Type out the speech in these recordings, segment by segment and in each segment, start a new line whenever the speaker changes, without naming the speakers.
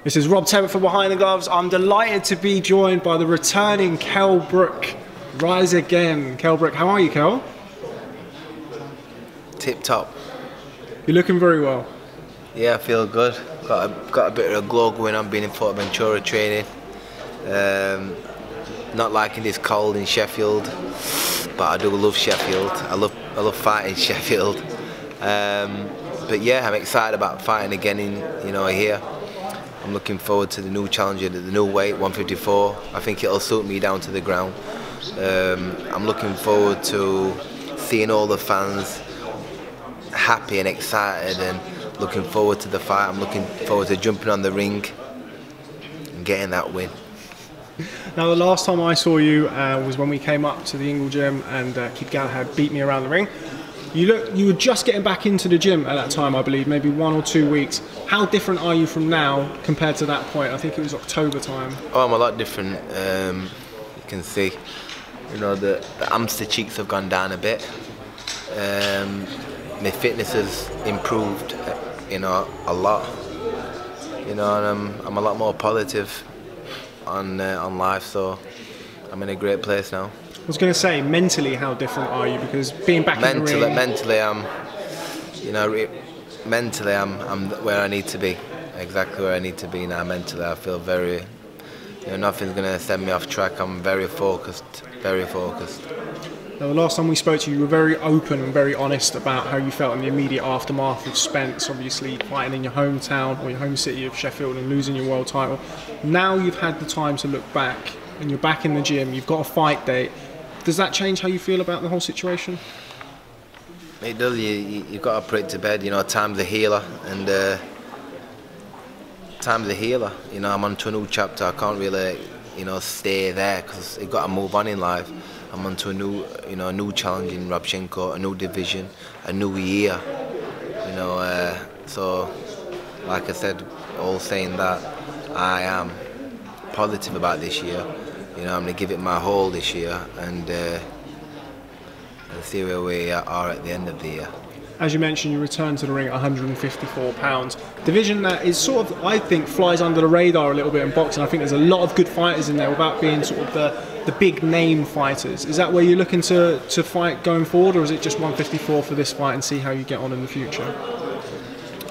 This is Rob Tebbutt for Behind the Gloves. I'm delighted to be joined by the returning Kell Brook. Rise again. Kell Brook, how are you, Kell?
Tip top.
You're looking very well.
Yeah, I feel good. Got a bit of a glow going on being in Fuerteventura training. Not liking this cold in Sheffield, but I do love Sheffield. I love fighting Sheffield. But yeah, I'm excited about fighting again here. I'm looking forward to the new challenge at the new weight, 154. I think it'll suit me down to the ground. I'm looking forward to seeing all the fans happy and excited, and looking forward to the fight. I'm looking forward to jumping on the ring and getting that win.
Now, the last time I saw you was when we came up to the Ingle gym and Kid Galahad beat me around the ring. You were just getting back into the gym at that time, I believe, maybe 1 or 2 weeks. How different are you from now compared to that point? I think it was October time.
Oh, I'm a lot different. You can see, the hamster cheeks have gone down a bit. My fitness has improved, a lot. And I'm a lot more positive on life, so I'm in a great place now.
I was going to say, mentally, how different are you? Because being back in the ring...
Mentally, I'm where I need to be. Exactly where I need to be now. Mentally, I feel very... nothing's going to send me off track. I'm very focused, very focused.
Now, the last time we spoke to you, you were very open and very honest about how you felt in the immediate aftermath of Spence, obviously fighting in your hometown or your home city of Sheffield and losing your world title. Now you've had the time to look back and you're back in the gym, you've got a fight date. Does that change how you feel about the whole situation?
It does. You've got to put it to bed. Time's a healer, and time's a healer. I'm on to a new chapter. I can't really, stay there because you've got to move on in life. I'm on to a new challenge in Rabchenko, a new division, a new year. So, like I said, all saying that, I am positive about this year. I'm going to give it my whole this year and see where we are at the end of the year.
As you mentioned, you returned to the ring at 154 pounds. Division that is sort of, I think, flies under the radar a little bit in boxing. I think there's a lot of good fighters in there without being sort of the big name fighters. Is that where you're looking to fight going forward, or is it just 154 for this fight and see how you get on in the future?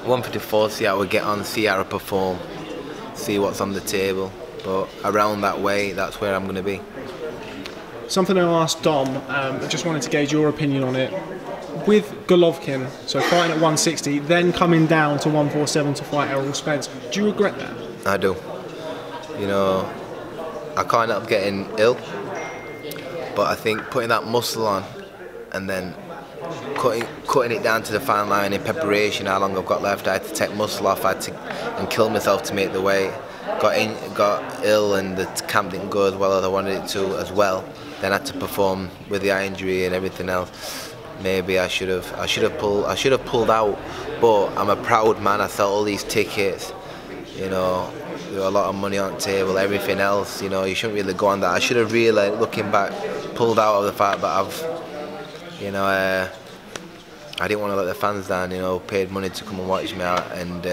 154, see how we get on, see how I perform, see what's on the table. But around that way, that's where I'm going to be.
Something I asked Dom, I just wanted to gauge your opinion on it. With Golovkin, so fighting at 160, then coming down to 147 to fight Errol Spence, do you regret that?
I do. I can't help getting ill, but I think putting that muscle on and then cutting it down to the fine line in preparation, how long I've got left, I had to take muscle off, I had to kill myself to make the weight. Got ill and the camp didn't go as well as I wanted it to as well. Then I had to perform with the eye injury and everything else. Maybe I should have pulled out, but I'm a proud man. I sell all these tickets, there were a lot of money on the table, everything else, you shouldn't really go on that. I should have really, looking back, pulled out of the fight, but I didn't want to let the fans down, paid money to come and watch me out, and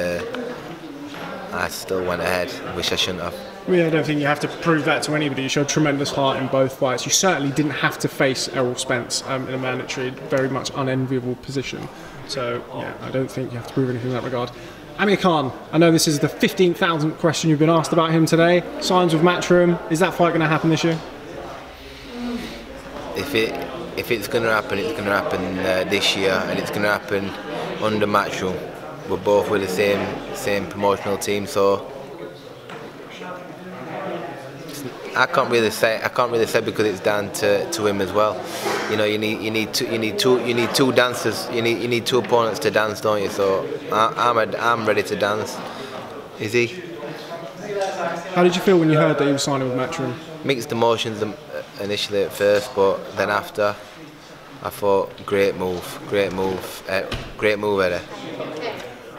I still went ahead. Wish I shouldn't have.
I don't think you have to prove that to anybody. You showed tremendous heart in both fights. You certainly didn't have to face Errol Spence in a mandatory, very much unenviable position. So, yeah, I don't think you have to prove anything in that regard. Amir Khan, I know this is the 15,000th question you've been asked about him today. Signs with Matchroom. Is that fight going to happen this year?
If it's going to happen, it's going to happen this year, and it's going to happen under Matchroom. We're both with the same promotional team, so I can't really say because it's down to him as well. You need two dancers. You need two opponents to dance, don't you? So I'm ready to dance. Is he?
How did you feel when you heard that he was signing with Matchroom?
Mixed emotions initially at first, but then after, I thought great move, Eddie.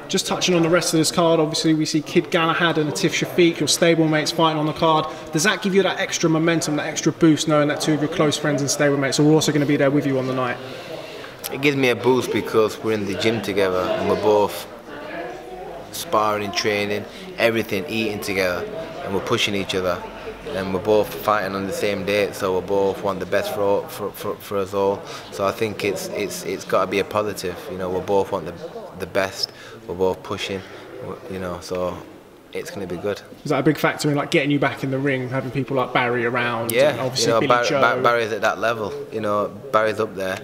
Just touching on the rest of this card, obviously we see Kid Galahad and Atif Shafiq, your stablemates, fighting on the card. Does that give you that extra momentum, that extra boost, knowing that two of your close friends and stablemates are also going to be there with you on the night?
It gives me a boost because we're in the gym together and we're both sparring, training, everything, eating together, and we're pushing each other. And we're both fighting on the same date, so we both want the best for us all. So I think it's got to be a positive. You know, we both want the best. We're both pushing. You know, so it's going to be good.
Is that a big factor in like getting you back in the ring, having people like Barry around?
Yeah,
and obviously
you know,
Billy Joe.
Barry's at that level. You know, Barry's up there.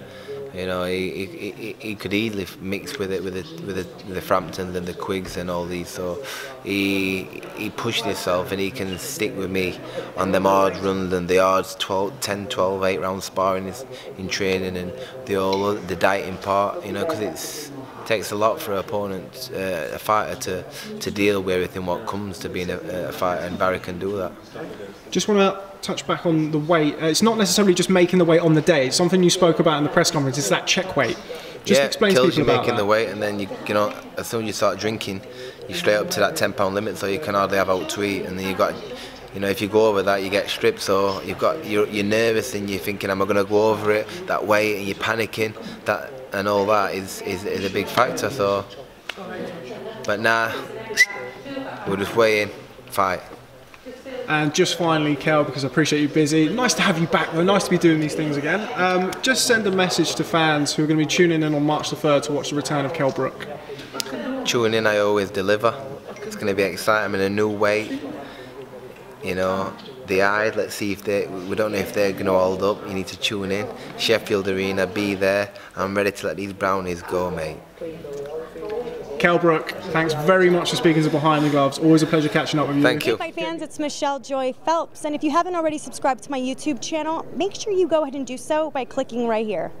You know, he could easily mix with the Framptons and the Quigs and all these. So he pushed himself, and he can stick with me on them hard runs and the hard 10, 12, 8-round sparring in training, and the dieting part. You know, because it takes a lot for an opponent, a fighter, to deal with everything what comes to being a fighter, and Barry can do that. Just
want to touch back on the weight. It's not necessarily just making the weight on the day. It's something you spoke about in the press conference. It's that check weight. Just explain to people about
making the weight, and then you know, as soon as you start drinking, you're straight up to that 10-pound limit, so you can hardly have out to eat, and then you got. You know, if you go over that, you get stripped. So you're nervous, and you're thinking, am I going to go over it that weight, and you're panicking. That and all that is a big factor. So, but nah, we'll just weigh in, fight.
And just finally, Kell, because I appreciate you busy. Nice to have you back, though. Nice to be doing these things again. Just send a message to fans who are going to be tuning in on March the 3rd to watch the return of Kell Brook.
Tune in, I always deliver. It's going to be exciting in a new way. You know, the eyes, let's see if we don't know if they're going to hold up. You need to tune in. Sheffield Arena, be there. I'm ready to let these Brownies go, mate.
Kell Brook, thanks very much for speaking to Behind the Gloves. Always a pleasure catching up with you.
Thank you.
Hey, fight fans, it's Michelle Joy Phelps, and if you haven't already subscribed to my YouTube channel, make sure you go ahead and do so by clicking right here.